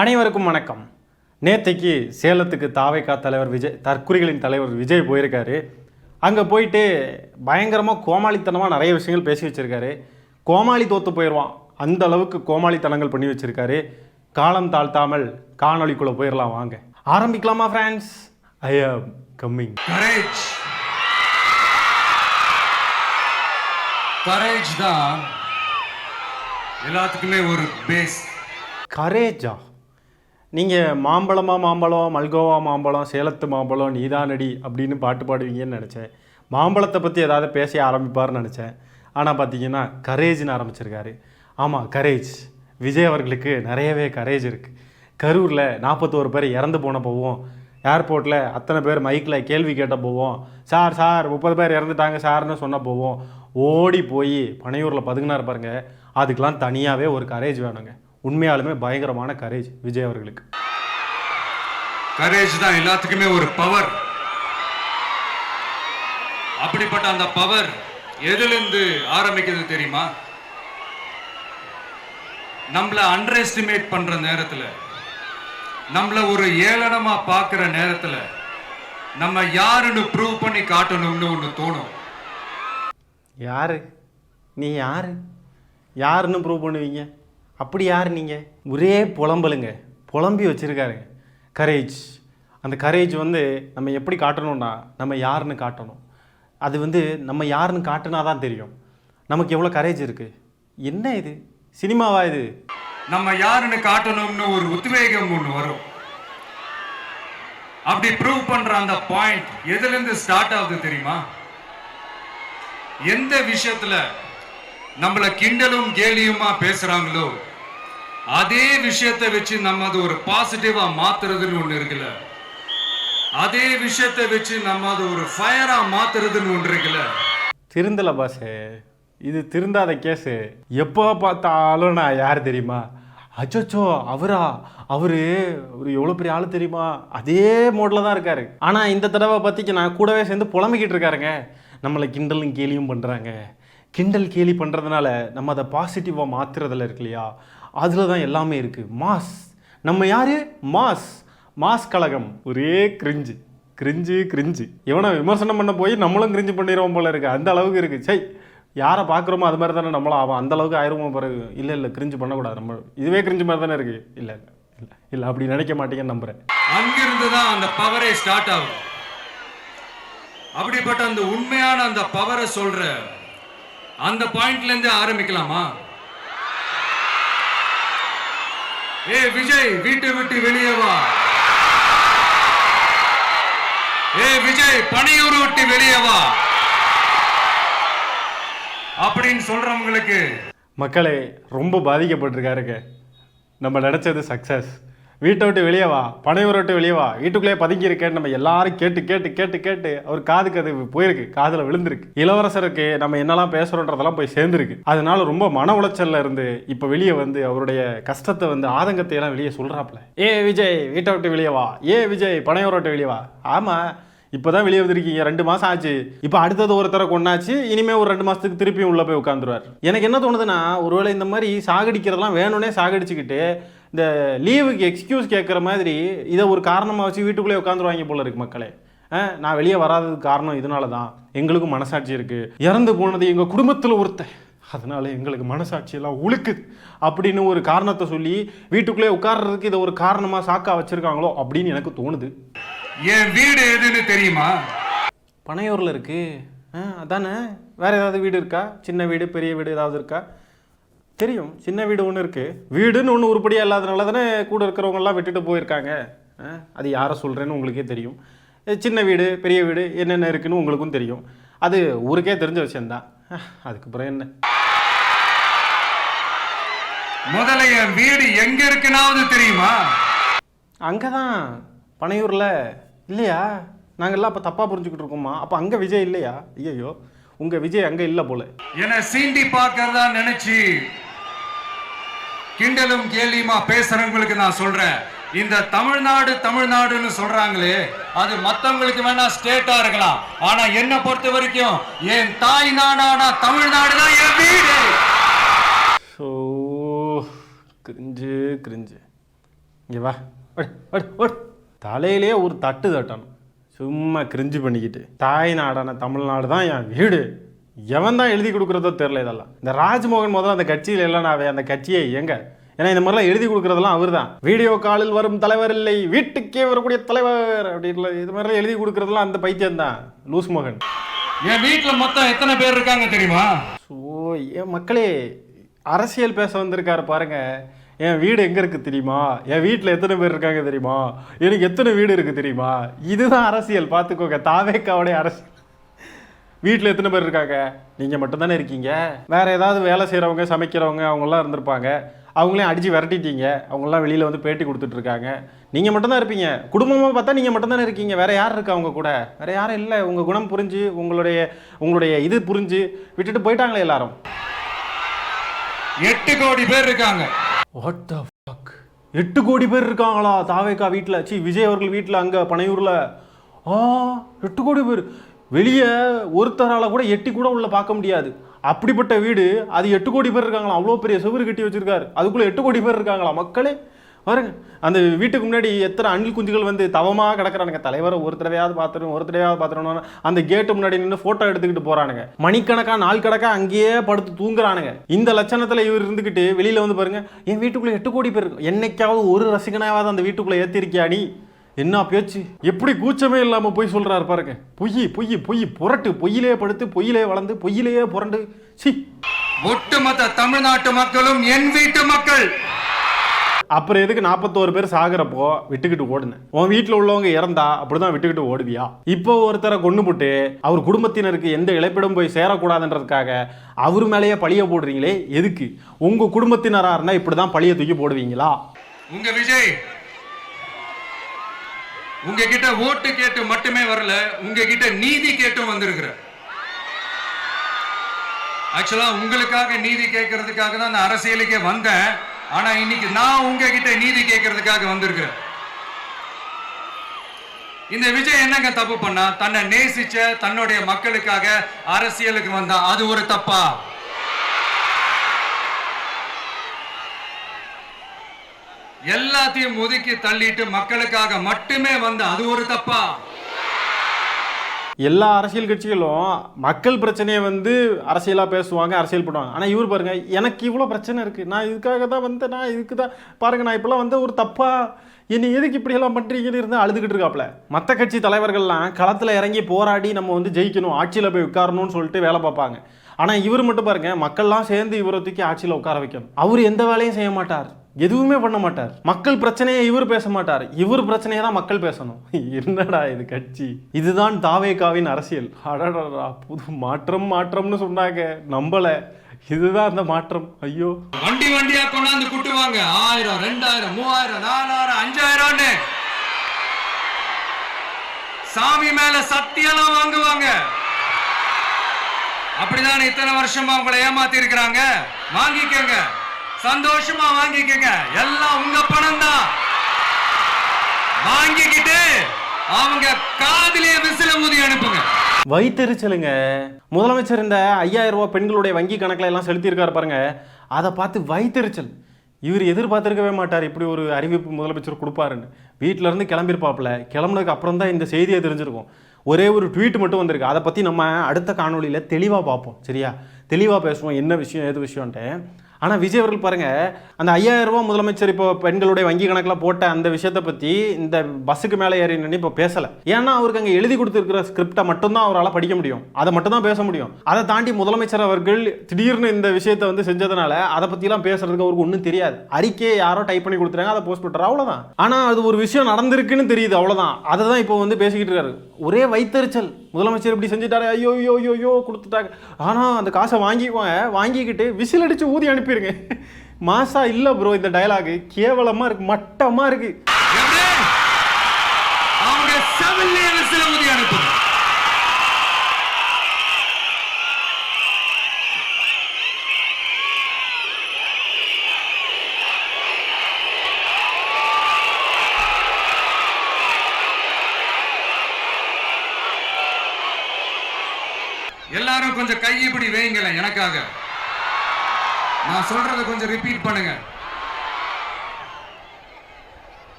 அனைவருக்கும் வணக்கம். நேற்றைக்கு சேலத்துக்கு தாவேகா தலைவர் விஜய், தற்குறிகளின் தலைவர் விஜய் போயிருக்காரு. அங்கே போயிட்டு பயங்கரமாக கோமாளித்தனமாக நிறைய விஷயங்கள் பேசி வச்சுருக்காரு. கோமாளி தோற்று போயிடுவான், அந்த அளவுக்கு கோமாளித்தனங்கள் பண்ணி வச்சுருக்காரு. காலம் தாழ்த்தாமல் காணொலிக்குள்ளே போயிடலாம், வாங்க ஆரம்பிக்கலாமா ஃப்ரெண்ட்ஸ்? ஐ ஆம் கம்மிங். கரேஜ் தான் எல்லாத்துக்குமே ஒரு பேஸ். கரேஜா? நீங்கள் மாம்பழம், மல்கோவா மாம்பழம், சேலத்து மாம்பழம், நீதானடி அப்படின்னு பாட்டு பாடுவீங்கன்னு நினச்சேன். மாம்பழத்தை பற்றி ஏதாவது பேச ஆரம்பிப்பார்னு நினச்சேன். ஆனால் பார்த்தீங்கன்னா கரேஜ்னு ஆரம்பிச்சிருக்காரு. ஆமாம், கரேஜ். விஜய் அவர்களுக்கு நிறையவே கரேஜ் இருக்குது. கரூரில் 41 பேர் இறந்து போன போவோம், ஏர்போர்ட்டில் அத்தனை பேர் மைக்கில் கேள்வி கேட்ட போவோம், சார் 30 பேர் இறந்துட்டாங்க சார்னு சொன்ன போவோம், ஓடி போய் பனையூரில் பதுங்கினார் பாருங்க. அதுக்கெலாம் தனியாகவே ஒரு கரேஜ் வேணுங்க. உண்மையாலுமே பயங்கரமான கரேஜ் விஜய் அவர்களுக்கு. கரேஜ் தான் எல்லாத்துக்குமே ஒரு பவர். அப்படிப்பட்ட அந்த பவர் எதிலிருந்து ஆரம்பிக்கிறது தெரியுமா? நம்மள அண்டர் எஸ்டிமேட் பண்ற நேரத்துல, நம்மள ஒரு ஏளனமா பார்க்கிற நேரத்துல நம்ம யாருன்னு ப்ரூவ் பண்ணி காட்டணும்னு ஒன்று தோணும். யாரு நீ? யாருன்னு ப்ரூவ் பண்ணுவீங்க? அப்படி யார் நீங்கள்? ஒரே புலம்பலுங்க, புலம்பி வச்சுருக்காருங்க கரேஜ். அந்த கரேஜ் நம்ம எப்படி காட்டணும்னா, நம்ம யாருன்னு காட்டணும். அது நம்ம யாருன்னு காட்டினா தான் தெரியும் நமக்கு எவ்வளோ கரேஜ் இருக்குது. என்ன இது சினிமாவா இது? நம்ம யாருன்னு காட்டணும்னு ஒரு உத்வேகம் ஒன்று வரும். அப்படி ப்ரூவ் பண்ற அந்த பாயிண்ட் எதுலேருந்து ஸ்டார்ட் ஆகுது தெரியுமா? எந்த விஷயத்துல நம்மள கிண்டலும் கேலியுமா பேசுறாங்களோ அதே விஷயத்தை வச்சு நம்ம அது ஒரு பாசிட்டிவா மாத்துறதுன்னு ஒண்ணு இருக்குல்ல, அதே விஷயத்தை வச்சு நம்ம அது ஒரு ஃபயரா மாத்துறதுன்னு ஒன்று இருக்குல்ல. திருந்தல பாசே, இது திருந்தாத கேஸு. எப்போ பார்த்தாலும் நான் யார் தெரியுமா, அச்சோ அவரு எவ்வளோ பெரிய ஆள் தெரியுமா, அதே மோடில் தான் இருக்காரு. ஆனால் இந்த தடவை பற்றிக்கு நான் கூடவே சேர்ந்து புலம்பிக்கிட்டு இருக்காருங்க. நம்மளை கிண்டலும் கேலியும் பண்ணுறாங்க. கிண்டல் கேலி பண்ணுறதுனால நம்ம அதை பாசிட்டிவாக மாற்றுறதில் இருக்கு இல்லையா, அதில் தான் எல்லாமே இருக்குது. மாஸ். நம்ம யார்? மாஸ் கழகம். ஒரே கிரிஞ்சு. இவனை விமர்சனம் பண்ண போய் நம்மளும் கிரிஞ்சு பண்ணிடுவோம் போல இருக்குது. அந்த அளவுக்கு இருக்குது. சை, யாரை பார்க்குறோமோ அது மாதிரி தானே நம்மளும் ஆகும். அந்த அளவுக்கு ஆயிரமோ பிறகு. இல்லை கிரிஞ்சு பண்ணக்கூடாது, நம்ம இதுவே கிரிஞ்சு மாதிரி தானே இருக்குது. இல்லை அப்படி நினைக்க மாட்டேங்கன்னு நம்புகிறேன். அங்கிருந்து தான் அந்த பவரே ஸ்டார்ட் ஆகும். அப்படிப்பட்ட அந்த உண்மையான அந்த பவரை சொல்ற அந்த பாயிண்ட்ல இருந்து ஆரம்பிக்கலாமா? ஏ விஜய், வீட்டை விட்டு வெளியே வா. ஏ விஜய், பனையூர் விட்டு வெளியே வா அப்படின்னு சொல்றவங்களுக்கு மக்களே ரொம்ப பாதிக்கப்பட்டிருக்காருங்க. நம்ம நினைச்சது சக்சஸ். வீட்டை விட்டு வெளியே வா, பனையூரை விட்டு வெளியே வா, வீட்டுக்குள்ளேயே பதுங்கி இருக்கேன்னு நம்ம எல்லாரும் கேட்டு அவர் காதுக்கு அது போயிருக்கு, காதில் விழுந்திருக்கு. இளவரசருக்கு நம்ம என்னெல்லாம் பேசுகிறோன்றதெல்லாம் போய் சேர்ந்துருக்கு. அதனால ரொம்ப மன உளைச்சல்ல இருந்து இப்போ வெளியே அவருடைய கஷ்டத்தை ஆதங்கத்தை எல்லாம் வெளியே சொல்கிறாப்புல. ஏ விஜய், வீட்டை விட்டு வெளியே வா. ஏ விஜய், பனையூரை விட்டு வெளியே வா. ஆமாம், இப்போதான் வெளியே வந்திருக்கீங்க, 2 மாதம் ஆச்சு. இப்போ அடுத்தது ஒருத்தரை கொண்டாச்சு, இனிமேல் ஒரு 2 மாதத்துக்கு திருப்பியும் உள்ளே போய் உட்காந்துருவார். எனக்கு என்ன தோணுதுன்னா, ஒருவேளை இந்த மாதிரி சாகடிக்கிறதெல்லாம் வேணும்னே சாகடிச்சுக்கிட்டு இந்த லீவுக்கு எக்ஸ்கியூஸ் கேட்குற மாதிரி இதை ஒரு காரணமாக வச்சு வீட்டுக்குள்ளே உட்காந்துருவாங்க போல இருக்கு மக்களே. நான் வெளியே வராததுக்கு காரணம் இதனால தான், எங்களுக்கும் மனசாட்சி இருக்குது, இறந்து போனது எங்கள் குடும்பத்தில் ஒருத்தன், அதனால எங்களுக்கு மனசாட்சியெல்லாம் உழுக்குது அப்படின்னு ஒரு காரணத்தை சொல்லி வீட்டுக்குள்ளே உட்கார்றதுக்கு இதை ஒரு காரணமாக சாக்கா வச்சுருக்காங்களோ அப்படின்னு எனக்கு தோணுது. என் வீடு எதுன்னு தெரியுமா? பனையூரில் இருக்கு. அதானே, வேறு ஏதாவது வீடு இருக்கா? சின்ன வீடு, பெரிய வீடு ஏதாவது இருக்கா? தெரியும், சின்ன வீடு ஒன்று இருக்குது. வீடுன்னு ஒன்று உருப்படியாக இல்லாதனால தானே கூட இருக்கிறவங்கெல்லாம் விட்டுட்டு போயிருக்காங்க. அது யாரை சொல்கிறேன்னு உங்களுக்கே தெரியும். சின்ன வீடு, பெரிய வீடு என்னென்ன இருக்குன்னு உங்களுக்கும் தெரியும். அது ஊருக்கே தெரிஞ்ச விஷயம்தான். அதுக்கப்புறம் என்ன? முதல்ல என் வீடு எங்க இருக்குனாவது தெரியுமா? அங்கே தான், பனையூரில் இல்லையா? நாங்கள்லாம் அப்போ தப்பாக புரிஞ்சுக்கிட்டு இருக்கோமா? அப்போ அங்கே விஜய் இல்லையா? ஐயோ, உங்கள் விஜய் அங்கே இல்லை போல. என்னை சீண்டி பார்க்கறதா நினைச்சு கிண்டலும் கேலியுமா பேசுறவங்களுக்கு நான் சொல்றேன், இந்த தமிழ்நாடுன்னு சொல்றாங்களே, அது மத்தவங்களுக்கு வேணா ஸ்டேட்டா இருக்கலாம், ஆனா என்ன பொறுத்த வரைக்கும் என் தாய் நாடான தமிழ்நாடு தான் என் வீடு. கிரிஞ்சு இங்கே வா, ஓடு. தலையிலே ஒரு தட்டு தட்டணும், சும்மா கிரிஞ்சு பண்ணிக்கிட்டு. தாய் நாடான தமிழ்நாடு தான் என் வீடு. எவன் தான் எழுதி கொடுக்குறதோ தெரில. இதெல்லாம் இந்த ராஜ்மோகன் முதல்ல அந்த கட்சியில் இல்லைனாவே அந்த கட்சியை எங்க? ஏன்னா இந்த மாதிரிலாம் எழுதி கொடுக்குறதெல்லாம் அவர் தான். வீடியோ காலில் வரும் தலைவர் இல்லை, வீட்டுக்கே வரக்கூடிய தலைவர் அப்படின்னு இது மாதிரிலாம் எழுதி கொடுக்குறதெல்லாம் அந்த பைத்தியம் தான், லூஸ் மோகன். என் வீட்டில் மொத்தம் எத்தனை பேர் இருக்காங்க தெரியுமா? ஸோ என் மக்களே, அரசியல் பேச வந்திருக்காரு பாருங்க. என் வீடு எங்கே இருக்குது தெரியுமா, என் வீட்டில் எத்தனை பேர் இருக்காங்க தெரியுமா, எனக்கு எத்தனை வீடு இருக்குது தெரியுமா, இதுதான் அரசியல். பார்த்துக்கோங்க, தாவேக்காவுடைய அரசியல். வீட்டில் எத்தனை பேர் இருக்காங்க? நீங்கள் மட்டும்தானே இருக்கீங்க. வேறு ஏதாவது வேலை செய்கிறவங்க, சமைக்கிறவங்க, அவங்களாம் இருந்திருப்பாங்க. அவங்களையும் அடித்து விரட்டிட்டீங்க. அவங்களாம் வெளியில் வந்து பேட்டி கொடுத்துட்ருக்காங்க. நீங்கள் மட்டும்தான் இருப்பீங்க. குடும்பமாக பார்த்தா நீங்கள் மட்டும்தானே இருக்கீங்க. வேறு யார் இருக்கா அவங்க கூட? வேறு யாரும் இல்லை. உங்கள் குணம் புரிஞ்சு, உங்களுடைய இது புரிஞ்சு விட்டுட்டு போயிட்டாங்களே எல்லாரும். 8 கோடி பேர் இருக்காங்க. What the fuck? 8 கோடி பேர் இருக்காங்களா தாவேக்கா வீட்டில்? விஜய் அவர்கள் வீட்டில் அங்கே பனையூரில். 8 கோடி பேர். வெளியே ஒருத்தரால் கூட எட்டி கூட உள்ள பார்க்க முடியாது. அப்படிப்பட்ட வீடு, அது 8 கோடி பேர் இருக்காங்களா? அவ்வளோ பெரிய சுவர் கட்டி வச்சிருக்காரு, அதுக்குள்ளே 8 கோடி பேர் இருக்காங்களா? மக்களே பாருங்க, அந்த வீட்டுக்கு முன்னாடி எத்தனை அணில் குஞ்சுகள் வந்து தவமாக கிடக்குறானுங்க. தலைவரை ஒரு தடவையாவது பார்த்துடணும். அந்த கேட்டு முன்னாடி நின்று ஃபோட்டோ எடுத்துக்கிட்டு போகிறானுங்க. மணிக்கணக்கா, நாள் கணக்கா அங்கேயே படுத்து தூங்குறானுங்க. இந்த லட்சணத்தில் இவர் இருந்துக்கிட்டு வெளியில் வந்து பாருங்க, என் வீட்டுக்குள்ளே 8 கோடி பேர் இருக்கு. என்னைக்காவது ஒரு ரசிகனாவது அந்த வீட்டுக்குள்ளே ஏற்றிருக்கியா நீ? என்ன பேச்சு? எப்படி கூச்சமே இல்லாமல் போய் சொல்கிறாரு பாருங்க. பொய் புரட்டு. பொய்யிலே படுத்து, பொய்யிலே வளர்ந்து, பொய்யிலேயே புரண்டு. ஒட்டுமொத்த தமிழ்நாட்டு மக்களும் என் வீட்டு மக்கள். அப்புறம் எதுக்கு 41 பேர் சாகிறப்போ விட்டுக்கிட்டு ஓடுனேன்? உன் வீட்டில் உள்ளவங்க இறந்தா அப்படிதான் விட்டுக்கிட்டு ஓடுவியா? இப்போ ஒருத்தரை கொண்டு போட்டு அவர் குடும்பத்தினருக்கு எந்த இழப்பிடம் போய் சேரக்கூடாதுன்றதுக்காக அவர் மேலேயே பழிய போடுறீங்களே, எதுக்கு? உங்க குடும்பத்தினராக இருந்தால் இப்படிதான் பழிய தூக்கி போடுவீங்களா? உங்க விஜய் உங்ககிட்ட ஓட்டு கேட்டு மட்டுமே வரல, உங்ககிட்ட நீதி கேட்டும் வந்திருக்கிற. ஆக்சுவலா உங்களுக்காக நீதி கேட்கறதுக்காக தான் நான் அரசியலுக்கே வந்தேன். ஆனா இன்னைக்கு நான் உங்ககிட்ட நீதி கேட்கறதுக்காக வந்திருக்கிறேன். இந்த விஜய் என்னங்க தப்பு பண்ணா? தன்னை நேசிச்ச தன்னுடைய மக்களுக்காக அரசியலுக்கு வந்தா அது ஒரு தப்பா? எல்லாத்தையும் ஒதுக்கி தள்ளிட்டு மக்களுக்காக மட்டுமே வந்த அது ஒரு தப்பா? எல்லா அரசியல் கட்சிகளும் மக்கள் பிரச்சனையை வந்து அரசியலாக பேசுவாங்க, அரசியல் பண்ணுவாங்க. ஆனால் இவர் பாருங்க, எனக்கு இவ்வளோ பிரச்சனை இருக்குது, நான் இதுக்காக தான் வந்தேன், நான் இதுக்கு தான் பாருங்க, நான் இப்பெல்லாம் வந்து ஒரு தப்பா என்னை எதுக்கு இப்படியெல்லாம் பண்ணுறீங்கன்னு இருந்தால் அழுதுகிட்டு இருக்காப்புல. மற்ற கட்சி தலைவர்கள்லாம் களத்தில் இறங்கி போராடி நம்ம வந்து ஜெயிக்கணும், ஆட்சியில் போய் உட்காரணும்னு சொல்லிட்டு வேலை பார்ப்பாங்க. ஆனால் இவர் மட்டும் பாருங்க, மக்கள்லாம் சேர்ந்து இவரை தூக்கி ஆட்சியில் உட்கார வைக்கணும். அவர் எந்த வேலையும் செய்ய மாட்டார், எதுவுமே பண்ண மாட்டார். மக்கள் பிரச்சனையை இவர் பேச மாட்டார், இவர் பிரச்சனையை தான் மக்கள் பேசணும். என்னடா இது கட்சி? இதுதான் தாவேக்காவின் அரசியல். அடடா, புது மாற்றம்னு சொன்னாங்க, நம்பல. இதுதான் அந்த மாற்றம். ஐயோ, வண்டியா கொண்டாந்து கூட்டுவாங்க. 1000, 2000, 3000, 4000, 5000 சாமி மேல சத்தியெல்லாம் வாங்குவாங்க. அப்படிதான் இத்தனை வருஷமா உங்களை ஏமாத்தி இருக்கிறாங்க. வாங்கிக்கங்க, சந்தோஷமா வாங்கிக்கங்க. எல்லாம் உங்க பணம் தான். வாங்கிக்கிட்டு அவங்க காதிலே விசில ஊதி அனுப்புங்க. வைத்தறிச்சலுங்க. முதலமைச்சர் இந்த 5000 ரூபாய் பெண்களுடைய வங்கி கணக்கில் எல்லாம் செலுத்தியிருக்காரு பாருங்க, அதை பார்த்து வைத்தறிச்சல். இவர் எதிர்பார்த்திருக்கவே மாட்டார் இப்படி ஒரு அறிவிப்பு முதலமைச்சர் கொடுப்பாருன்னு. வீட்டில இருந்து கிளம்பியிருப்பாப்புல. கிளம்புனதுக்கு அப்புறம் தான் இந்த செய்தியை தெரிஞ்சிருக்கும். ஒரே ஒரு ட்வீட் மட்டும் வந்திருக்கு. அதை பற்றி நம்ம அடுத்த காணொலியில் தெளிவாக பார்ப்போம், சரியா? தெளிவாக பேசுவோம், என்ன விஷயம் ஏது விஷயம்ன்ட்டு. ஆனால் விஜய் அவர்கள் பாருங்கள், அந்த 5000 ரூபா முதலமைச்சர் இப்போ பெண்களுடைய வங்கி கணக்கில் போட்ட அந்த விஷயத்தை பற்றி இந்த பஸ்ஸுக்கு மேலே ஏறி நின்று இப்போ பேசலை. ஏன்னா அவருக்கு அங்கே எழுதி கொடுத்துருக்கிற ஸ்கிரிப்டை மட்டும்தான் அவரால் படிக்க முடியும், அதை மட்டும் தான் பேச முடியும். அதை தாண்டி முதலமைச்சர் அவர்கள் திடீர்னு இந்த விஷயத்தை வந்து செஞ்சதுனால அதை பற்றிலாம் பேசுறதுக்கு அவருக்கு ஒன்றும் தெரியாது. அறிக்கையை யாரோ டைப் பண்ணி கொடுத்துறாங்க, அதை போஸ்ட் பண்ணுறாரு, அவ்வளோதான். ஆனால் அது ஒரு விஷயம் நடந்திருக்குன்னு தெரியுது, அவ்வளோதான். அதை தான் இப்போ வந்து பேசிக்கிட்டு இருக்காரு. ஒரே வைத்தறிச்சல். முதலமைச்சர் இப்படி செஞ்சுட்டாரு, ஐயோ கொடுத்துட்டாங்க. ஆனால் அந்த காசை வாங்கிக்கிட்டு விசில் அடித்து ஊதி அனுப்பிடுங்க. மாசா இல்ல ப்ரோ, இந்த டயலாக் கேவலமா இருக்கு, மட்டமா இருக்கு. அவங்க செவிலே விசில் ஊதி அனுப்புங்க. எல்லாரும் கொஞ்சம் கை இப்படி வைங்களேன் எனக்காக. நான் சொல்றத கொஞ்சம் ரிப்பீட் பண்ணுங்க.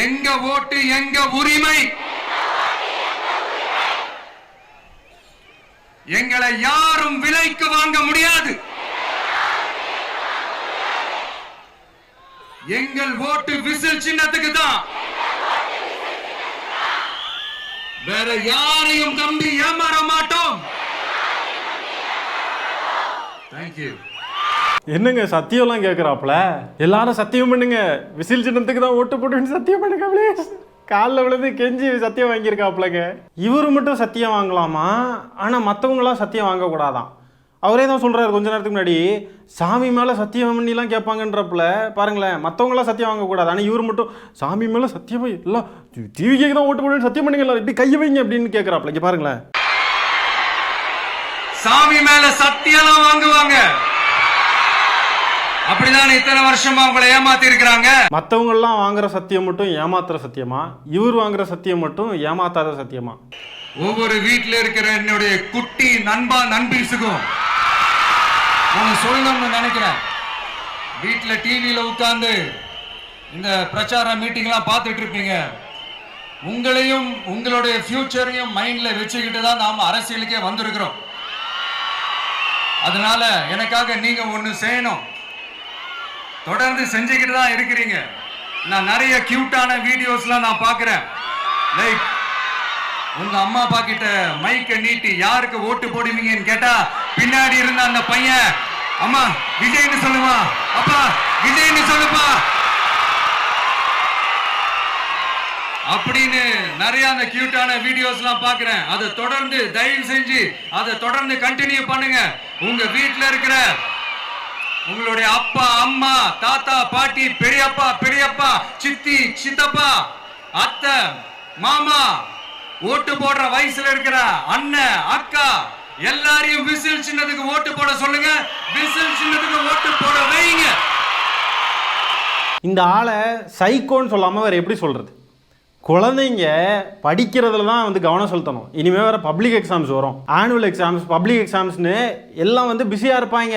எங்க ஓட்டு எங்க உரிமை. எங்களை யாரும் விலைக்கு வாங்க முடியாது. எங்கள் ஓட்டு விசில் சின்னத்துக்கு தான். வேற யாரையும் நம்பி ஏமாற மாட்டோம். தேங்க்யூ. என்னங்க சத்தியம்லாம் கேட்குறாப்புல? எல்லாரும் சத்தியம் பண்ணுங்க, விசில் சின்னத்துக்கு தான் ஓட்டு போட்டுன்னு சத்தியம் பண்ணுங்க ப்ளீஸ். காலில் விழுந்து கெஞ்சி சத்தியம் வாங்கியிருக்காப்புலங்க. இவர் மட்டும் சத்தியம் வாங்கலாமா, ஆனால் மற்றவங்களாம் சத்தியம் வாங்கக்கூடாதான். அவரே தான் சொல்கிறாரு கொஞ்ச நேரத்துக்கு முன்னாடி, சாமி மேலே சத்தியம் பண்ணிலாம் கேட்பாங்கன்றப்பல பாருங்களேன். மற்றவங்களாம் சத்தியம் வாங்கக்கூடாது, ஆனால் இவர் மட்டும் சாமி மேலே சத்தியமா எல்லாம் டிவிக்கு தான் ஓட்டு போட்டு சத்தியம் பண்ணுங்க, இப்படி கையை வைங்க அப்படின்னு கேட்குறாப்புல. இங்கே பாருங்களேன், சாமி மேல சத்தியம்லாம் வாங்குவாங்க. அப்படிதான் இத்தனை வருஷமா உங்களை ஏமாத்தி இருக்கிறாங்க. மற்றவங்க எல்லாம் வாங்குற சத்தியம் மட்டும் ஏமாத்துற சத்தியமா, இவர் வாங்குற சத்தியம் மட்டும் ஏமாத்தாத சத்தியமா? ஒவ்வொரு வீட்டுல இருக்கிற என்னுடைய குட்டி நண்பா நண்பீஸுக்கும் நான் சொல்லணும்னு நினைக்கிறேன். வீட்டுல டிவியில உட்கார்ந்து இந்த பிரச்சார மீட்டிங் எல்லாம் பார்த்துட்டு இருப்பீங்க. உங்களையும் உங்களுடைய ஃபியூச்சரையும் மைண்ட்ல வச்சுக்கிட்டு தான் நாம அரசியலுக்கே வந்திருக்கிறோம். அதனால எனக்காக நீங்க ஒண்ணு செய்யணும். தொடர்ந்து செஞ்சுக்கிட்டு தான் இருக்கிறீங்க. நான் நிறைய கியூட்டான வீடியோஸ்லாம் நான் பார்க்கிறேன். லைக் உங்க அம்மா அப்பா கிட்ட மைக்க நீட்டி யாருக்கு ஓட்டு போடுவீங்கன்னு கேட்டா பின்னாடி இருந்த அந்த பையன், அம்மா விஜய்னு சொல்லுவா, அப்பா விஜய்னு சொல்லுப்பா அப்படின்னு நிறைய அந்த கியூட்டான வீடியோஸ்லாம் பார்க்கிறேன். அதை தொடர்ந்து தயவு செஞ்சு அதை தொடர்ந்து கண்டினியூ பண்ணுங்க. உங்க வீட்டுல இருக்கிற உங்களுடைய அப்பா அம்மா தாத்தா பாட்டி பெரியப்பா பெரியப்பா சித்தி சித்தப்பா அத்தை மாமா ஓட்டு போடுற வயசுல இருக்கிற அண்ணன் அக்கா எல்லாரையும் விசில் சின்னத்துக்கு ஓட்டு போட சொல்லுங்க. விசில் சின்னத்துக்கு ஓட்டு போட வைங்க. இந்த ஆளை சைக்கோன்னு சொல்லாம வேற எப்படி சொல்றது? குழந்தைங்க படிக்கிறதுல தான் வந்து கவனம் செலுத்தணும். இனிமேல் வேறு பப்ளிக் எக்ஸாம்ஸ் வரும், ஆனுவல் எக்ஸாம்ஸ் பப்ளிக் எக்ஸாம்ஸ்னு எல்லாம் வந்து பிஸியாக இருப்பாங்க.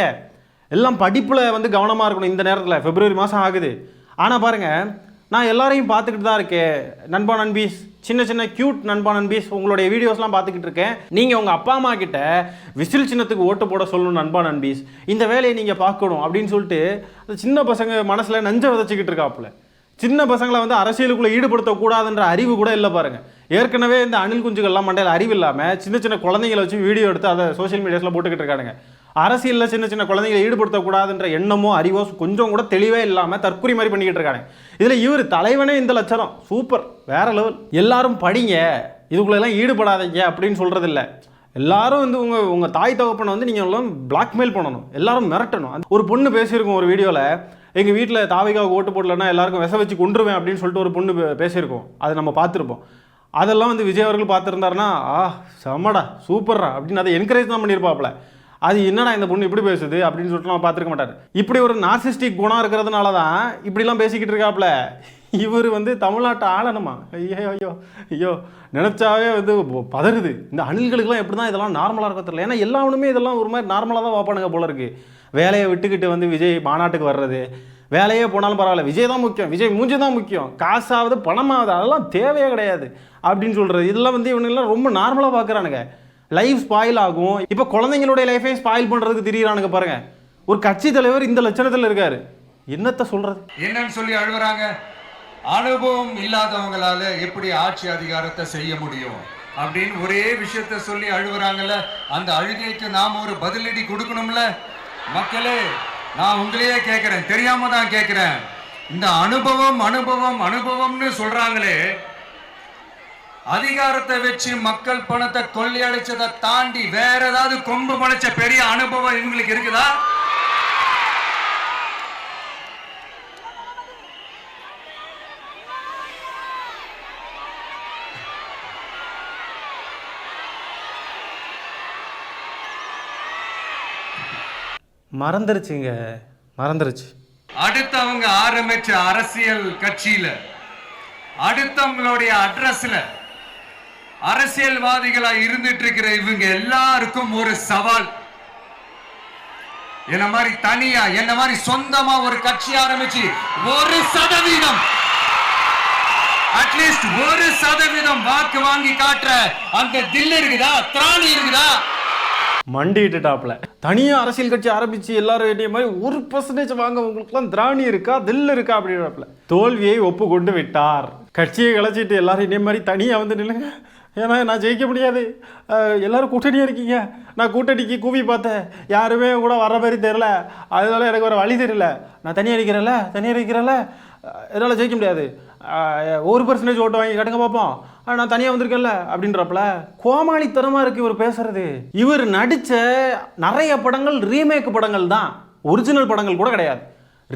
எல்லாம் படிப்பில் வந்து கவனமாக இருக்கணும். இந்த நேரத்தில் பிப்ரவரி மாதம் ஆகுது. ஆனால் பாருங்கள், நான் எல்லாரையும் பார்த்துக்கிட்டு தான் இருக்கேன். நண்பா நண்பீஸ், சின்ன சின்ன க்யூட் நண்பா நண்பீஸ், உங்களுடைய வீடியோஸ்லாம் பார்த்துக்கிட்டு இருக்கேன். நீங்கள் உங்கள் அப்பா அம்மா கிட்ட விசில் சின்னத்துக்கு ஓட்டு போட சொல்லணும் நண்பா நண்பீஸ், இந்த வேலையை நீங்கள் பார்க்கணும் அப்படின்னு சொல்லிட்டு அந்த சின்ன பசங்க மனசில் நஞ்சை விதைச்சிக்கிட்டு இருக்காப்புல. சின்ன பசங்களை வந்து அரசியலுக்குள்ளே ஈடுபடுத்தக்கூடாதுன்ற அறிவு கூட இல்லை பாருங்க. ஏற்கனவே இந்த அணில் குஞ்சுகள்லாம் மண்டையில் அறிவு இல்லாமல் சின்ன சின்ன குழந்தைங்களை வச்சு வீடியோ எடுத்து அதை சோஷியல் மீடியாஸில் போட்டுக்கிட்டு இருக்கானுங்க. அரசியலில் சின்ன சின்ன குழந்தைங்களை ஈடுபடுத்தக்கூடாதுன்ற எண்ணமோ அறிவோ கொஞ்சம் கூட தெளிவே இல்லாமல் தற்கொலை மாதிரி பண்ணிக்கிட்டு இருக்காங்க. இதில் இவர் தலைவனே இந்த லட்சணம், சூப்பர், வேற லெவல். எல்லாரும் படிங்க, இதுக்குள்ளெல்லாம் ஈடுபடாதீங்க அப்படின்னு சொல்கிறது இல்லை. எல்லாரும் வந்து உங்கள் தாய் தகப்பனை வந்து நீங்கள் எல்லாம் பிளாக்மெயில் பண்ணணும், எல்லாரும் மிரட்டணும். ஒரு பொண்ணு பேசியிருக்கோம் ஒரு வீடியோவில், எங்கள் வீட்டில் தாவிகாவுக்கு ஓட்டு போடலன்னா எல்லாருக்கும் விஷ வச்சு கொண்டுருவேன் அப்படின்னு சொல்லிட்டு ஒரு பொண்ணு பேசியிருக்கோம். அதை நம்ம பார்த்துருப்போம். அதெல்லாம் வந்து விஜய் அவர்கள் பார்த்துருந்தாருன்னா, செம்மடா சூப்பர்ரா அப்படின்னு அதை என்கரேஜ் தான் பண்ணியிருப்பாப்புல. அது என்னடா இந்த பொண்ணு இப்படி பேசுது அப்படின்னு சொல்லிட்டு நம்ம பார்த்துருக்க மாட்டார். இப்படி ஒரு நார்சிஸ்டிக் குணம் இருக்கிறதுனால தான் இப்படிலாம் பேசிக்கிட்டு இருக்காப்புல. இவர் வந்து தமிழ்நாட்டை ஆளணுமா? ஐயோ ஐயோ ஐயோ, நினச்சாவே வந்து பதறுது. இந்த அணில்களுக்கெல்லாம் எப்படி தான் இதெல்லாம் நார்மலாக இருக்க தெரியல. ஏன்னா எல்லாருமே இதெல்லாம் ஒரு மாதிரி நார்மலாக தான் பார்ப்பானுங்க போல இருக்குது. வேலையை விட்டுக்கிட்டு வந்து விஜய் மாநாட்டுக்கு வர்றது, வேலையே போனாலும் பரவாயில்ல, விஜய் தான் முக்கியம், விஜய் மூஞ்சி தான் முக்கியம், காசாவது பணமாவது அதெல்லாம் தேவையே கிடையாது அப்படின்னு சொல்கிறது, இதெல்லாம் வந்து இவனுங்கெல்லாம் ரொம்ப நார்மலாக பார்க்குறானுங்க. லைஃப் ஸ்பாயில் ஆகும். இப்போ குழந்தைங்களுடைய லைஃபை ஸ்பாயில் பண்ணுறதுக்கு திரியிறானுங்க பாருங்க. ஒரு கட்சி தலைவர் இந்த லட்சணத்தில் இருக்காரு, என்னத்தை சொல்றது? என்னன்னு சொல்லி அழுகுறாங்க. அனுபவம் இல்லாதவங்களால எப்படி ஆட்சி அதிகாரத்தை செய்ய முடியும் அப்படின்னு ஒரே விஷயத்த சொல்லி அழுகுறாங்கல்ல. அந்த அழுகைக்கு நாம ஒரு பதிலடி கொடுக்கணும்ல. மக்களே, நான் உங்களையே கேட்கிறேன், தெரியாம தான் கேட்கிறேன். இந்த அனுபவம் அனுபவம் அனுபவம்னு சொல்றாங்களே, அதிகாரத்தை வச்சு மக்கள் பணத்தை கொள்ளையடிச்சதை தாண்டி வேற ஏதாவது கொம்பு முளைச்ச பெரிய அனுபவம் இவங்களுக்கு இருக்குதா? மறந்துருச்சுங்க, மறந்துருச்சு. அடுத்தவங்க ஆரம்பிச்ச அரசியல் கட்சியில, அடுத்தவங்களுடைய அட்ரஸ்ல அரசியல்வாதிகளா இருந்துட்டு இருக்கிற இவங்க எல்லாருக்கும் ஒரு சவால். என்ன மாதிரி தனியா, என்ன மாதிரி சொந்தமா ஒரு கட்சி ஆரம்பிச்சு 1% அட்லீஸ்ட் 1% வாக்கு வாங்கி காட்டுற அந்த தில் இருக்குதா, திராணி இருக்குதா? மண்டிட்டுட்டாப்ல. தனியாக அரசியல் கட்சி ஆரம்பிச்சு எல்லாரும் வேண்டிய மாதிரி 1% வாங்க உங்களுக்குலாம் திராணி இருக்கா, தில் இருக்கா அப்படின்றப்பல தோல்வியை ஒப்புக்கொண்டு விட்டார். கட்சியை கலைச்சிட்டு எல்லாரும் இதே மாதிரி தனியாக வந்து நில்லுங்க, ஏன்னா நான் ஜெயிக்க முடியாது, எல்லாரும் கூட்டணியாக இருக்கீங்க, நான் கூட்டணிக்கு கூவி பார்த்தேன், யாருமே கூட வர்ற மாதிரி தெரில, அதனால எனக்கு ஒரு வழி தெரியல, நான் தனியாக இருக்கிறேன்ல என்னால் ஜெயிக்க முடியாது, 1% ஓட்டு வாங்கி கட்டுங்க பார்ப்போம், நான் தனியாக வந்திருக்கேன்ல அப்படின்றப்பல கோமாளித்தனமாக இருக்குது இவர் பேசுறது. இவர் நடித்த நிறைய படங்கள் ரீமேக் படங்கள் தான், ஒரிஜினல் படங்கள் கூட கிடையாது.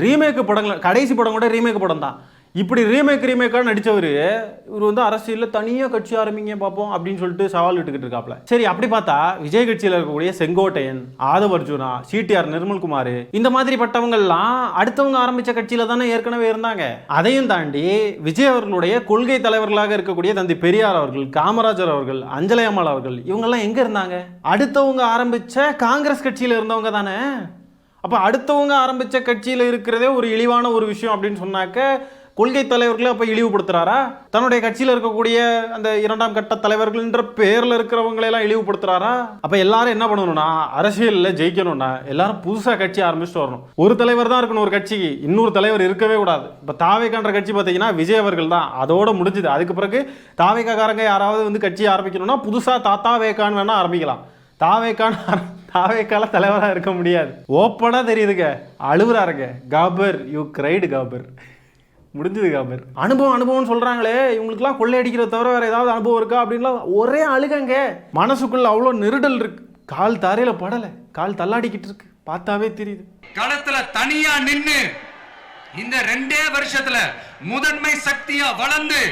ரீமேக் படங்கள், கடைசி படம் கூட ரீமேக் படம் தான். இப்படி ரீமேக்காக நடித்தவர் இவர் வந்து அரசியலில் தனியாக கட்சி ஆரம்பிங்க பார்ப்போம் அப்படின்னு சொல்லிட்டு சவால் விட்டுக்கிட்டு இருக்காப்ல. சரி, அப்படி பார்த்தா விஜய் கட்சியில் இருக்கக்கூடிய செங்கோட்டையன், ஆதவ் அர்ஜுனா, சிடிஆர் நிர்மல்குமார், இந்த மாதிரிப்பட்டவங்கள்லாம் அடுத்தவங்க ஆரம்பித்த கட்சியில் தானே ஏற்கனவே இருந்தாங்க. அதையும் தாண்டி விஜய் அவர்களுடைய கொள்கை தலைவர்களாக இருக்கக்கூடிய தந்தை பெரியார் அவர்கள், காமராஜர் அவர்கள், அஞ்சலை அம்மாள் அவர்கள், இவங்கெல்லாம் எங்கே இருந்தாங்க? அடுத்தவங்க ஆரம்பித்த காங்கிரஸ் கட்சியில் இருந்தவங்க தானே. அப்போ அடுத்தவங்க ஆரம்பித்த கட்சியில் இருக்கிறதே ஒரு இழிவான ஒரு விஷயம் அப்படின்னு சொன்னாக்க கொள்கை தலைவர்களை அப்போ இழிவுபடுத்துறாரா? தன்னுடைய கட்சியில் இருக்கக்கூடிய அந்த 2ஆம் கட்ட தலைவர்கள்ன்ற பேரில் இருக்கிறவங்களெல்லாம் இழிவுபடுத்துறாரா? அப்போ எல்லாரும் என்ன பண்ணணும்னா, அரசியலில் ஜெயிக்கணும்னா எல்லாரும் புதுசாக கட்சி ஆரம்பிச்சுட்டு வரணும். ஒரு தலைவர் தான் இருக்கணும் ஒரு கட்சிக்கு, இன்னொரு தலைவர் இருக்கவே கூடாது. இப்போ தாவேக்கான்ற கட்சி பார்த்தீங்கன்னா விஜய் அவர்கள் தான், அதோட முடிஞ்சுது. அதுக்கு பிறகு தாவேக்காரங்க யாராவது வந்து கட்சி ஆரம்பிக்கணும்னா புதுசாக தாத்தா வேக்கான்னு வேணால் ஆரம்பிக்கலாம். தாவேக்கால தலைவராக இருக்க முடியாது. ஓப்பனாக தெரியுதுங்க, அழுவுறாருங்க. காபர், யூ கிரைடு காபர், முடிஞ்சது காபர். அனுபவம்னு சொல்கிறாங்களே, இவங்களுக்குலாம் கொள்ளையடிக்கிறத தவிர வேறு ஏதாவது அனுபவம் இருக்கா அப்படின்லாம் ஒரே அழுகங்க. மனசுக்குள்ள அவ்வளோ நெருடல் இருக்கு, கால் தரையில் படலை, கால் தள்ளாடிக்கிட்டு இருக்கு, பார்த்தாவே தெரியுது. களத்துல தனியா நின்று இந்த 2 வருஷத்துல முதன்மை சக்தியா வளர்ந்து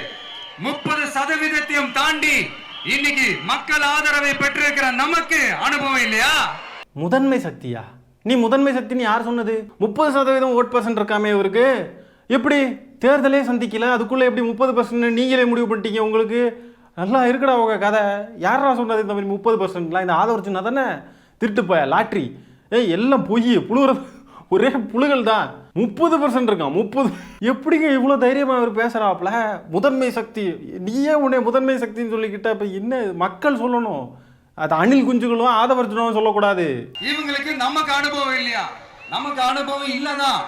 30% தாண்டி இன்னைக்கு மக்கள் ஆதரவை பெற்றிருக்கிற நமக்கு அனுபவம் இல்லையா? முதன்மை சக்தியா? நீ முதன்மை சக்தின்னு யார் சொன்னது? 30% ஓட் பர்சன்ட் இருக்காமே இவருக்கு. எப்படி தேர்தலே சந்திக்கல, அதுக்குள்ளே எப்படி 30% நீங்களே முடிவு பண்ணிட்டீங்க? உங்களுக்கு நல்லா இருக்குடா உங்க கதை. யாரா சொன்னது இந்த மாதிரி 30%? இந்த ஆதவ அர்ஜுனா தானே திருட்டு போய லாட்ரி. எல்லாம் பொய், புழுகிற ஒரே புழுகள் தான். 30% இருக்கான். 30 எப்படிங்க இவ்வளோ தைரியமாக அவர் பேசுகிறாப்ல? முதன்மை சக்தி, நீயே உன்னை முதன்மை சக்தின்னு சொல்லிக்கிட்ட இப்போ என்ன மக்கள் சொல்லணும்? அது அணில் குஞ்சுகளும் ஆதவ அர்ஜுனாவும் சொல்லக்கூடாது. இவங்களுக்கு நமக்கு அனுபவம் இல்லையா? நமக்கு அனுபவம் இல்லதான்.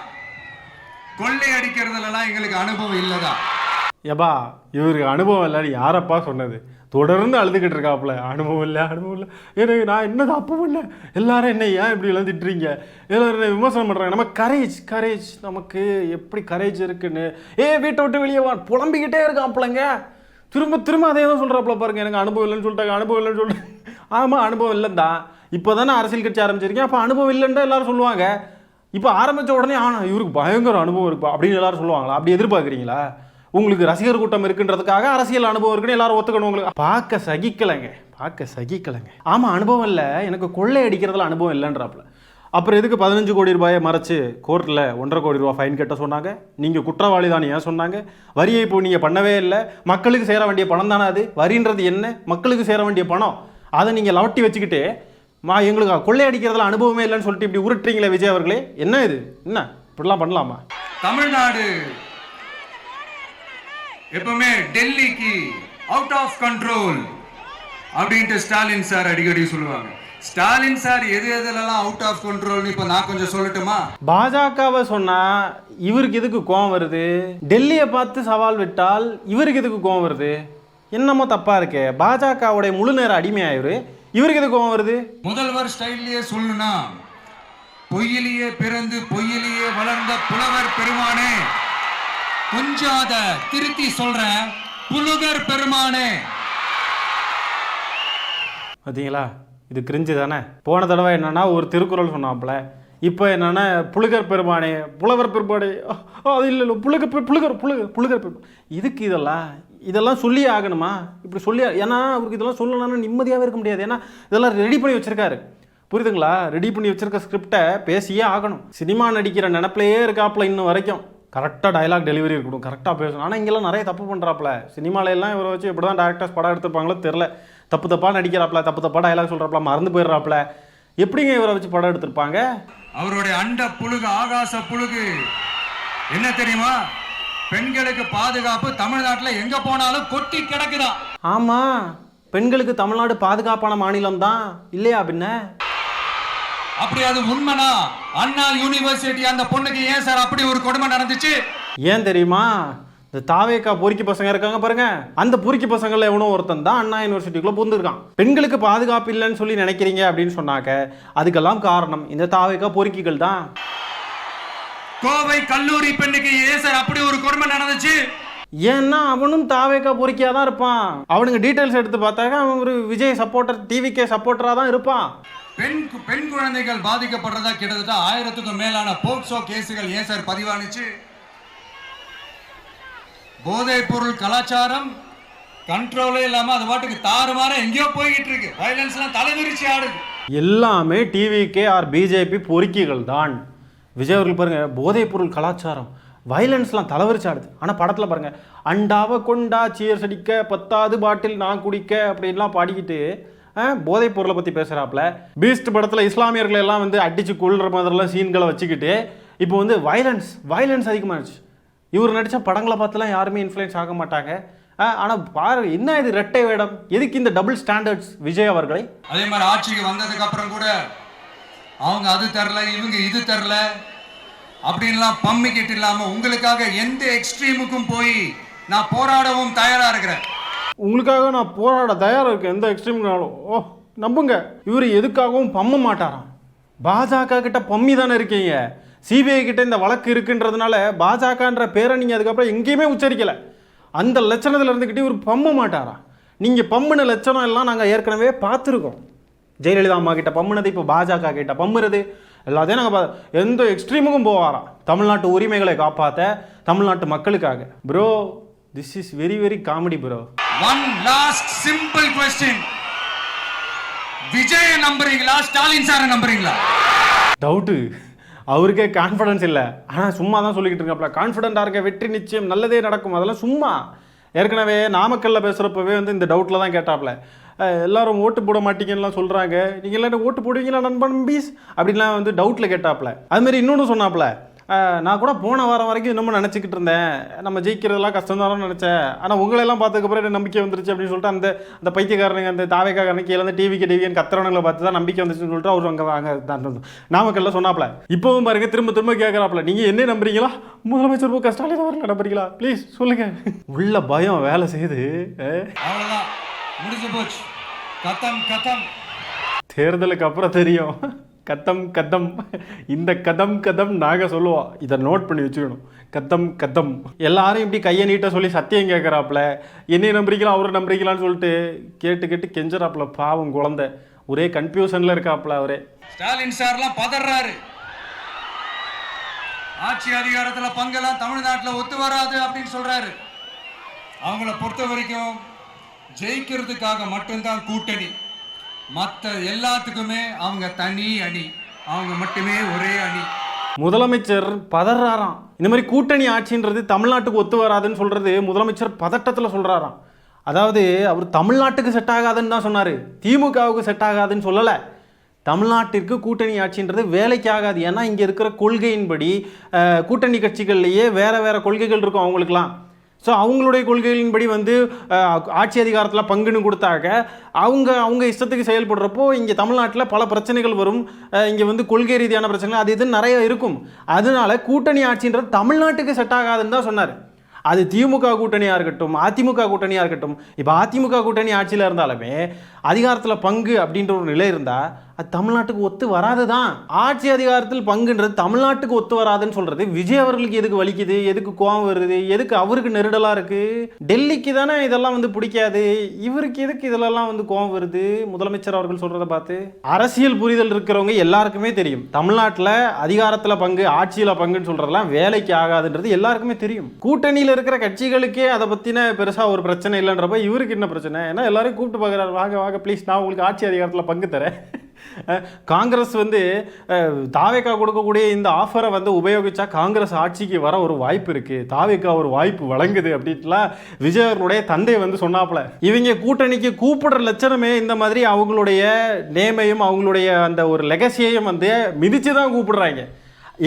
கொள்ளை அடிக்கிறதுலாம் எங்களுக்கு அனுபவம் இல்லதா? ஏபா, இவருக்கு அனுபவம் இல்லைன்னு யாரப்பா சொன்னது? தொடர்ந்து அழுதுகிட்டு இருக்காப்புல, அனுபவம் இல்லை எனக்கு நான் என்ன தப்பு பண்ண, எல்லாரும் என்ன ஏன் இப்படி எல்லாம் திட்டுறீங்க, எல்லாரும் என்ன விமர்சனம் பண்ணுறாங்க. நம்ம கரேஜ் நமக்கு எப்படி கரேஜ் இருக்குன்னு வீட்டை விட்டு வெளியே வா புலம்பிக்கிட்டே இருக்காப்புலங்க. திரும்ப அதே தான் சொல்கிறாப்புல பாருங்க, எனக்கு அனுபவம் இல்லைன்னு சொல்லிட்டாங்க. ஆமாம், அனுபவம் இல்லைன்னு தான். இப்போ தானே அரசியல் கட்சி ஆரம்பிச்சிருக்கேன், அப்போ அனுபவம் இல்லைன்னு எல்லாரும் சொல்லுவாங்க. இப்போ ஆரம்பித்த உடனே ஆனால் இவருக்கு பயங்கர அனுபவம் இருக்குப்பா அப்படின்னு எல்லாரும் சொல்லுவாங்களா? அப்படி எதிர்பார்க்குறீங்களா? உங்களுக்கு ரசிகர் கூட்டம் இருக்குன்றதுக்காக அரசியல் அனுபவம் இருக்குன்னு எல்லாரும் ஒத்துக்கணும். உங்களுக்கு பார்க்க சகிக்கலைங்க. ஆமாம், அனுபவம் இல்லை, எனக்கு கொள்ளை அடிக்கிறதுல அனுபவம் இல்லைன்றாப்புல. அப்புறம் எதுக்கு 15 கோடி ரூபாயை மறைச்சு கோர்ட்டில் 1.5 கோடி ரூபா ஃபைன் கட்ட சொன்னாங்க? நீங்கள் குற்றவாளி தான் ஏன் சொன்னாங்க? வரியை இப்போ நீங்கள் பண்ணவே இல்லை, மக்களுக்கு சேர வேண்டிய பணம் தானே அது? வரின்றது என்ன? மக்களுக்கு சேர வேண்டிய பணம். அதை நீங்கள் லவட்டி வச்சுக்கிட்டு எங்களுக்கு கொள்ளையடிக்கிறதுல அனுபவமே இல்லைன்னு சொல்லிட்டு இப்படி உருட்டுறீங்களே விஜய் அவர்களே, என்ன இது? என்ன இப்படிலாம் பண்ணலாமா? தமிழ்நாடு எப்பவுமே டெல்லிக்கு அவுட் ஆஃப் கண்ட்ரோல் அப்படின்ட்டு ஸ்டாலின் சார் அடிக்கடி சொல்லுவாங்க. ஸ்டாலின் சார் எதெல்லாம் அவுட் ஆஃப் கண்ட்ரோல் இப்ப நான் கொஞ்சம் சொல்லட்டுமா? பாஜகவை சொன்னா இவருக்கு எதுக்கு கோவம் வருது? டெல்லியை பார்த்து சவால் விட்டால் இவருக்கு எதுக்கு கோவம் வருது? என்னமோ தப்பா இருக்கே. பாஜகவுடைய முழு நேர அடிமையாயிரு, இவருக்கு எதுக்கு கோவம் வருது? முதல்வர் ஸ்டைல்லையே சொல்லணும்னா, பொய்யிலேயே பிறந்து பொய்யிலேயே வளர்ந்த புலவர் பெருமானே, கொஞ்சம் அத திருத்தி சொல்றேன், புலுகர் பெருமானே. பார்த்தீங்களா, இது கிரிஞ்சு தானே. போன தடவை என்னன்னா ஒரு திருக்குறள் சொன்னாப்புல, இப்போ என்னன்னா புலுகர் பெருமானே, புலவர் பெருமானே. அது இல்லை, புலுகர் பெருமான். இதுக்கு இதெல்லாம் சொல்லி ஆகணுமா? இப்படி சொல்லி, ஏன்னா அவருக்கு இதெல்லாம் சொல்லணும்னா நிம்மதியாகவே இருக்க முடியாது. ஏன்னா இதெல்லாம் ரெடி பண்ணி வச்சிருக்காரு, புரியுதுங்களா? ரெடி பண்ணி வச்சிருக்க ஸ்கிரிப்டை பேசியே ஆகணும். சினிமா நடிக்கிற நினப்பிலேயே இருக்காப்புல இன்னும் வரைக்கும். கரெக்டாக டைலாக் டெலிவரி இருக்கணும், கரெக்டாக பேசணும். ஆனால் இங்கெல்லாம் நிறைய தப்பு பண்ணுறாப்புல. சினிமாலெல்லாம் இவரை வச்சு எப்படி தான் டேரக்டர்ஸ் படம் எடுத்துருப்பாங்களோ தெரில. தப்பாக நடிக்கிறாப்புல, தப்பாக டைலாக் சொல்கிறாப்புல, மறந்து போயிடுறாப்புல. எப்படிங்க இவரை வச்சு படம் எடுத்திருப்பாங்க? அவருடைய அண்ட புழுகு, ஆகாச புழுகு என்ன தெரியுமா? பெண்களுக்கு பாதுகாப்பு தமிழ்நாட்டுல எங்க போனாலும் கொட்டி கிடக்குதான். ஆமா, பெண்களுக்கு தமிழ்நாடு பாதுகாப்பான மாநிலம் தான் இல்லையா பின்ன? அப்படி அது உண்மைனா அண்ணா யூனிவர்சிட்டி அந்த பொண்ணுக்கு ஏன் சார் அப்படி ஒரு கொடுமை நடந்துச்சு? ஏன் தெரியுமா? இந்த தாவேக்கா பொறுக்கி பசங்க இருக்காங்க பாருங்க, அந்த பொறுக்கி பசங்கள்ல எவனோ ஒருத்தன் தான் அண்ணா யூனிவர்சிட்டிக்குள்ள புகுந்துருக்கான். பெண்களுக்கு பாதுகாப்பு இல்லைன்னு சொல்லி நினைக்கிறீங்க அப்படின்னு சொன்னாக்க அதுக்கெல்லாம் காரணம் இந்த தாவேக்கா பொறுக்கிகள் தான். கோவை கல்லூரி பெண்ணுக்கு ஏன் சார் அப்படி ஒரு கொடுமை நடந்துச்சு? ஏன்னா அவனும் தாவேக்கா பொறுக்கியா தான் இருப்பான். அவனுங்க டீட்டெயில்ஸ் எடுத்து பார்த்தாக்க அவன் ஒரு விஜய் சப்போர்ட்டர், டிவிகே சப்போர்ட்டரா தான் இருப்பான். பெண் குழந்தைகள் பாதிக்கப்படுறதா கிட்டத்தட்ட 1000க்கும் மேலான போக்சோ கேசுகள் ஏன் சார் பதிவானுச்சு? போதைப் பொருள் கலாச்சாரம் கண்ட்ரோலே இல்லாம அது பாட்டுக்கு தாறுமாற எங்கேயோ போய்கிட்டு இருக்கு. வயலன்ஸ்லாம் தலைவிரிச்சு ஆடுது. எல்லாமே டிவிகே ஆர் பிஜேபி பொறுக்கிகள் தான். விஜய் அவர்கள் பாருங்க, போதைப் பொருள் கலாச்சாரம் வயலன்ஸ்லாம் தலைவரிச்சாடுது. ஆனால் படத்தில் பாருங்க, அண்டாவை கொண்டா சியர்ஸ் அடிக்க 10வது பாட்டில் நான் குடிக்க அப்படின்லாம் பாடிக்கிட்டு போதைப் பொருளை பற்றி பேசுகிறாப்புல. பீஸ்ட் படத்தில் இஸ்லாமியர்களை எல்லாம் வந்து அடித்து கொள்கிற மாதிரிலாம் சீன்களை வச்சுக்கிட்டு இப்போ வந்து வயலன்ஸ் அதிகமாகிடுச்சு. இவர் நடித்த படங்களை பார்த்துலாம் யாருமே இன்ஃப்ளூயன்ஸ் ஆக மாட்டாங்க. ஆனால் பாரு என்ன இது ரெட்டை வேடம், எதுக்கு இந்த டபுள் ஸ்டாண்டர்ட்ஸ் விஜய் அவர்களை? அதே மாதிரி ஆட்சிக்கு வந்ததுக்கு அப்புறம் கூட அவங்க அது தரல இவங்க இது தரல அப்படின்லாம் பம்மிக்கிட்டு இல்லாம உங்களுக்காக எந்த எக்ஸ்ட்ரீமுக்கும் போய் நான் போராடவும் தயாரா இருக்கிறேன். உங்களுக்காக நான் போராட தயாராக இருக்கேன், எந்த எக்ஸ்ட்ரீம்னாலும். ஓ நம்புங்க, இவர் எதுக்காகவும் பம்ம மாட்டாராம். பாஜக கிட்ட பம்மி தானே இருக்கீங்க. சிபிஐ கிட்ட இந்த வழக்கு இருக்குன்றதுனால பாஜகன்ற பேரை நீங்கள் அதுக்கப்புறம் எங்கேயுமே உச்சரிக்கலை. அந்த லட்சணத்தில் இருந்துக்கிட்டு இவர் பம்ம மாட்டாரா? நீங்கள் பம்முன லட்சணம் எல்லாம் நாங்கள் ஏற்கனவே பார்த்துருக்கோம். ஜெயலலிதா அம்மா கிட்ட பம்முனது, இப்போ பாஜக கிட்ட பம்முறது எல்லாத்தையும் நாங்கள் எந்த எக்ஸ்ட்ரீமுக்கும் போவாராம். தமிழ்நாட்டு உரிமைகளை காப்பாற்ற, தமிழ்நாட்டு மக்களுக்காக. Bro, this is very very comedy bro. One last simple question, Vijay நம்புறீங்களா ஸ்டாலின் சாரை நம்புறீங்களா? டவுட்டு, அவருக்கே கான்ஃபிடன்ஸ் இல்லை. ஆனால் சும்மா தான் சொல்லிக்கிட்டு இருக்காப்ல, கான்ஃபிடென்ட்டாக இருக்க, வெற்றி நிச்சயம், நல்லதே நடக்கும். அதெல்லாம் சும்மா. ஏற்கனவே நாமக்கல்ல பேசுகிறப்பவே வந்து இந்த டவுட்டில் தான் கேட்டாப்ல. எல்லாரும் ஓட்டு போட மாட்டீங்கலாம் சொல்கிறாங்க, நீங்கள் எல்லாரும் ஓட்டு போடுவீங்களா நண்பன் பீஸ் அப்படின்லாம் வந்து டவுட்டில் கேட்டாப்ல. அதுமாரி இன்னொன்று சொன்னாப்ல, நான் கூட போன வாரம் வரைக்கும் இன்னமும் நினச்சிக்கிட்டு இருந்தேன், நம்ம ஜெயிக்கிறதெல்லாம் கஷ்டம் தானே நினச்சேன், ஆனால் உங்களெல்லாம் பார்த்ததுக்கப்புறம் எனக்கு நம்பிக்கை வந்துருச்சு அப்படின்னு சொல்லிட்டு அந்த பைத்தியக்காரனுங்க, அந்த தாவேக்காரனுக்கு கீழே வந்து டிவிகேன்னு கத்திரவங்களை பார்த்து தான் நம்பிக்கை வந்துச்சுன்னு சொல்லிட்டு அவர் அங்கே நாமக்கல்ல சொன்னாப்ல. இப்போவும் பாருங்க, திரும்ப கேட்குறாப்ல, நீங்கள் என்ன நம்புறீங்களா? முதலமைச்சர் மு க ஸ்டாலின் அவர்கள் நம்புறீங்களா? ப்ளீஸ் சொல்லுங்க. உள்ள பயம் வேலை செய்யுது. அவ்வளோதான், முடிஞ்சு போச்சு. கதம் தேர்தலுக்கு அப்புறம் தெரியும். கதம் இந்த கதம் நாங்கள் சொல்லுவோம். இதை நோட் பண்ணி வச்சுக்கணும். கதம் எல்லாரும் இப்படி கையை நீட்ட சொல்லி சத்தியம் கேட்குறாப்புல, என்னை நம்புறீங்களா அவரை நம்புறீங்களான்னு சொல்லிட்டு கேட்டு கெஞ்சுறாப்புல. பாவம் குழந்தை ஒரே கன்ஃபியூஷன்ல இருக்காப்புல. அவரே ஸ்டாலின் சார்லாம் பதறாரு. ஆட்சி அதிகாரத்தில் பங்கெல்லாம் தமிழ்நாட்டில் ஒத்து வராது அப்படின்னு சொல்றாரு. அவங்கள பொறுத்த வரைக்கும் ஜெயிக்கிறதுக்காக மட்டும்தான் கூட்டணி, மற்ற எல்லாத்துக்குமே அவங்க தனி அணி, அவங்க மட்டுமே ஒரே அணி. முதலமைச்சர் பதறாராம். இந்த மாதிரி கூட்டணி ஆட்சின்றது தமிழ்நாட்டுக்கு ஒத்து வராதுன்னு சொல்றது முதலமைச்சர் பதட்டத்தில் சொல்றாராம். அதாவது அவர் தமிழ்நாட்டுக்கு செட் ஆகாதுன்னு தான் சொன்னார், திமுகவுக்கு செட் ஆகாதுன்னு சொல்லலை. தமிழ்நாட்டிற்கு கூட்டணி ஆட்சின்றது வேலைக்கு ஆகாது. ஏன்னா இங்கே இருக்கிற கொள்கையின்படி கூட்டணி கட்சிகள்லேயே வேறு கொள்கைகள் இருக்கும் அவங்களுக்குலாம். ஸோ அவங்களுடைய கொள்கைகளின்படி வந்து ஆட்சி அதிகாரத்தில் பங்குன்னு கொடுத்தாக்க அவங்க இஷ்டத்துக்கு செயல்படுறப்போ இங்கே தமிழ்நாட்டில் பல பிரச்சனைகள் வரும். இங்கே வந்து கொள்கை ரீதியான பிரச்சனைகள் அது இதுன்னு நிறைய இருக்கும். அதனால கூட்டணி ஆட்சின்றது தமிழ்நாட்டுக்கு செட் ஆகாதுன்னு தான் சொன்னார். அது திமுக கூட்டணியாக இருக்கட்டும், அதிமுக கூட்டணியாக இருக்கட்டும். இப்போ அதிமுக கூட்டணி ஆட்சியில் இருந்தாலுமே அதிகாரத்தில் பங்கு அப்படின்ற ஒரு நிலை இருந்தால் அது தமிழ்நாட்டுக்கு ஒத்து வராது தான். ஆட்சி அதிகாரத்தில் பங்குன்றது தமிழ்நாட்டுக்கு ஒத்து வராதுன்னு சொல்கிறது விஜய் அவர்களுக்கு எதுக்கு வலிக்குது, எதுக்கு கோவம் வருது, எதுக்கு அவருக்கு நெருடலாக இருக்குது? டெல்லிக்கு தானே இதெல்லாம் வந்து பிடிக்காது, இவருக்கு எதுக்கு இதெல்லாம் வந்து கோவம் வருது முதலமைச்சர் அவர்கள் சொல்கிறத பார்த்து? அரசியல் புரிதல் இருக்கிறவங்க எல்லாருக்குமே தெரியும், தமிழ்நாட்டில் அதிகாரத்தில் பங்கு, ஆட்சியில் பங்குன்னு சொல்கிறதெல்லாம் வேலைக்கு ஆகாதுன்றது எல்லாருக்குமே தெரியும். கூட்டணியில் இருக்கிற கட்சிகளுக்கே அதை பற்றின பெருசாக ஒரு பிரச்சனை இல்லைன்றப்ப இவருக்கு என்ன பிரச்சனை? ஏன்னா எல்லாரும் கூப்பிட்டு பார்க்குறாரு, வாங்க ப்ளீஸ் நான் உங்களுக்கு ஆட்சி அதிகாரத்தில் பங்கு தரேன். காங்கிரஸ் வந்து தாவேக்கா கொடுக்கக்கூடிய இந்த ஆஃபரை வந்து உபயோகிச்சா காங்கிரஸ் ஆட்சிக்கு வர ஒரு வாய்ப்பு இருக்கு, தாவேக்கா ஒரு வாய்ப்பு வழங்குது அப்படின்ட்டுலாம் விஜய் அவர்களுடைய தந்தை வந்து சொன்னாப்புல. இவங்க கூட்டணிக்கு கூப்பிடுற லட்சணமே இந்த மாதிரி அவங்களுடைய நேமையும் அவங்களுடைய அந்த ஒரு லெகசியையும் வந்து மிதிச்சு தான் கூப்பிடுறாங்க.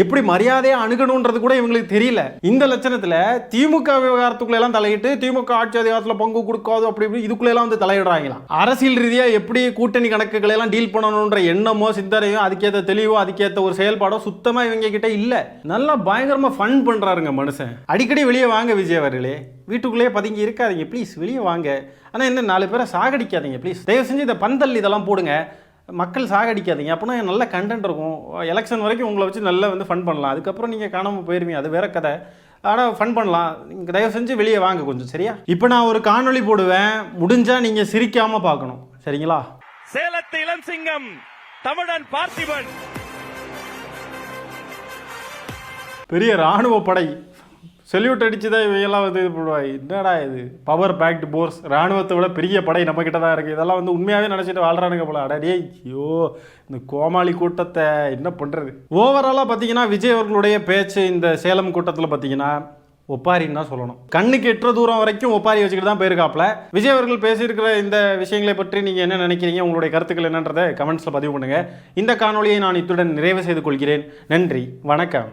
எப்படி மரியாதையா அணுகணுன்றது கூட இவங்களுக்கு தெரியல. இந்த லட்சணத்துல திமுக விவகாரத்துக்குள்ள எல்லாம் தலையிட்டு திமுக ஆட்சி அதிகாரத்துல பங்கு கொடுக்காது அப்படி இப்படி இதுக்குள்ள எல்லாம் வந்து தலையிடுறாங்களாம். அரசியல் ரீதியா எப்படி கூட்டணி கணக்குகளை எல்லாம் டீல் பண்ணணும்ன்ற எண்ணமோ சிந்தனையோ அதுக்கேற்ற தெளிவோ அதுக்கேற்ற ஒரு செயல்பாடோ சுத்தமா இவங்க கிட்ட இல்ல. நல்லா பயங்கரமா ஃபன் பண்றாருங்க மனுஷன். அடிக்கடி வெளியே வாங்க விஜய் அவர்களே, வீட்டுக்குள்ளேயே பதுங்கி இருக்காதீங்க ப்ளீஸ், வெளியே வாங்க. ஆனா என்ன 4 பேரை சாகடிக்காதீங்க ப்ளீஸ், தயவு செஞ்சு இந்த பந்தல் இதெல்லாம் போடுங்க, மக்கள் சாகடிக்காதீங்க. அப்படின்னா நல்ல கண்டென்ட் இருக்கும். எலெக்ஷன் வரைக்கும் உங்களை வச்சு நல்லா வந்து ஃபன் பண்ணலாம். அதுக்கப்புறம் நீங்கள் காணாமல் போயிருவீங்க, அது வேற கதை. ஆனால் ஃபன் பண்ணலாம். நீங்கள் தயவு செஞ்சு வெளியே வாங்க கொஞ்சம், சரியா? இப்போ நான் ஒரு காணொளி போடுவேன், முடிஞ்சால் நீங்கள் சிரிக்காமல் பார்க்கணும், சரிங்களா? சேலத்து இளம் சிங்கம் தமிழன் பார்த்திபன் பெரிய இராணுவ படை செல்யூட் அடிச்சுதான் இவையெல்லாம் வந்து இது பண்ணுவாங்க. என்னடா இது பவர் பேக்டு போர்ஸ், இராணுவத்தை விட பெரிய படை நம்ம கிட்ட தான் இருக்குது. இதெல்லாம் வந்து உண்மையாகவே நினச்சிட்டு வாழ்றானுங்க போல. அடடே ஐயோ, இந்த கோமாளி கூட்டத்தை என்ன பண்ணுறது? ஓவராலாக பார்த்தீங்கன்னா விஜய் அவர்களுடைய பேச்சு இந்த சேலம் கூட்டத்தில் பார்த்தீங்கன்னா ஒப்பாரின்னு தான் சொல்லணும். கண்ணுக்கு எட்டுற தூரம் வரைக்கும் ஒப்பாரி வச்சுக்கிட்டு தான் போயிருக்காப்ல. விஜய் அவர்கள் பேசியிருக்கிற இந்த விஷயங்களை பற்றி நீங்கள் என்ன நினைக்கிறீங்க, உங்களுடைய கருத்துக்கள் என்னன்றதை கமெண்ட்ஸில் பதிவு பண்ணுங்கள். இந்த காணொலியை நான் இத்துடன் நிறைவு செய்து கொள்கிறேன். நன்றி, வணக்கம்.